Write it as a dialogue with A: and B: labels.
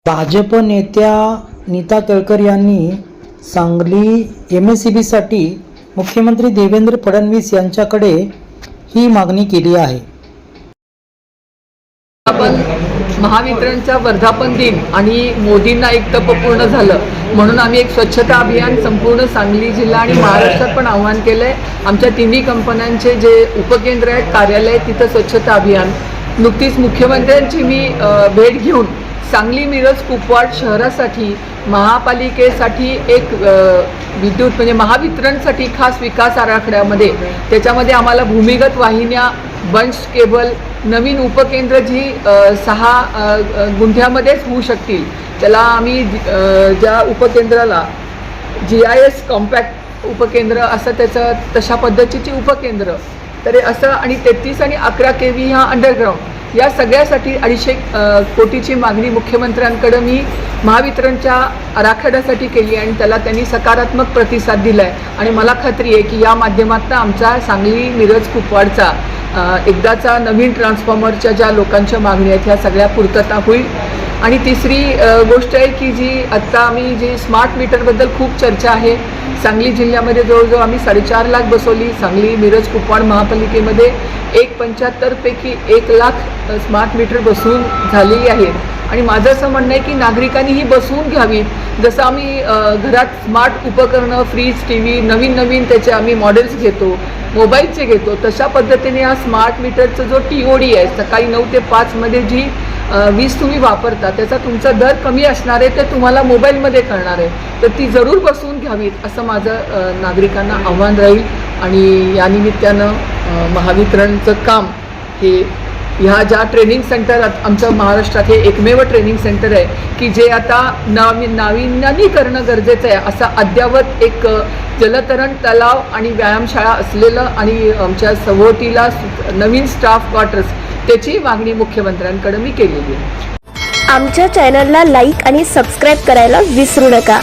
A: भाजप नेत्या नीता केळकर यांनी सांगली MSCBसाठी मुख्यमंत्री देवेंद्र फडणवीस यांच्याकडे ही मागणी केली आहे।
B: आपण महावितरणचा वर्धापन दिन आणि मोदींना एक तप पूर्ण झालं म्हणून आम्ही एक स्वच्छता अभियान संपूर्ण सांगली जिल्हा आणि महाराष्ट्रात पण आव्हान केलंय। आमच्या तिन्ही कंपन्यांचे जे उपकेंद्र आहेत, कार्यालय, तिथं स्वच्छता अभियान। नुकतीच मुख्यमंत्र्यांची मी भेट घेऊन सांगली मिरज कुपवाड शहरासाठी महापालिकेसाठी एक विद्युत म्हणजे महावितरणसाठी खास विकास आराखड्यामध्ये त्याच्यामध्ये आम्हाला भूमिगत वाहिन्या, बंच केबल, नवीन उपकेंद्र जी 6 गुंठ्यामध्येच होऊ शकतील, त्याला आम्ही ज्या उपकेंद्राला GIS कॉम्पॅक्ट उपकेंद्र असं त्याचं तशा पद्धतीची उपकेंद्र तर असं आणि 33 आणि 11 kV हा अंडरग्राऊंड या सगळ्यासाठी 250 कोटीची मागणी मुख्यमंत्र्यांकडे मी महावितरणच्या आराखड्यासाठी केली आणि त्याला त्यांनी सकारात्मक प्रतिसाद दिला आहे आणि मला खात्री आहे की या माध्यमातून आमचा सांगली मिरज कुपवाडचा एकदाचा नवीन ट्रान्सफॉर्मरच्या ज्या लोकांच्या मागणी आहेत ह्या सगळ्या पूर्तता होईल। आणि तिसरी गोष्ट आहे की जी आत्ता आम्ही जी स्मार्ट मीटरबद्दल खूप चर्चा आहे, सांगली जिल्ह्यामध्ये जवळजवळ आम्ही 4.5 लाख बसवली। सांगली मिरज कुपवाड महापालिकेमध्ये 1.75 पैकी 1 लाख स्मार्ट मीटर बसवून झालेली आहेत आणि माझं असं म्हणणं आहे की नागरिकांनी ही बसवून घ्यावीत। जसं आम्ही घरात स्मार्ट उपकरणं, फ्रीज, TV नवीन त्याचे आम्ही मॉडेल्स घेतो, मोबाईलचे घेतो, तशा पद्धतीने हा स्मार्ट मीटरचा जो TOD आहे सकाळी 9 ते 5 मध्ये जी वीज तुम्ही वापरता त्याचा तुमचा दर कमी असणार आहे, ते तुम्हाला मोबाईलमध्ये कळणार आहे, तर ती जरूर बसवून घ्यावीत असं माझं नागरिकांना आव्हान राहील। आणि या निमित्तानं महावितरणचं काम हे ह्या ज्या ट्रेनिंग सेंटर आमचं महाराष्ट्रात हे एकमेव ट्रेनिंग सेंटर आहे की जे आता नाविन्यानी करणं गरजेचं आहे। असा अद्ययावत एक जलतरण तलाव आणि व्यायामशाळा असलेलं आणि आमच्या सभोवतीला नवीन स्टाफ क्वार्टर्स त्याची मागणी मुख्यमंत्र्यांकडे मी केलेली आहे।
C: आमच्या चॅनलला लाईक आणि सबस्क्राईब करायला विसरू नका।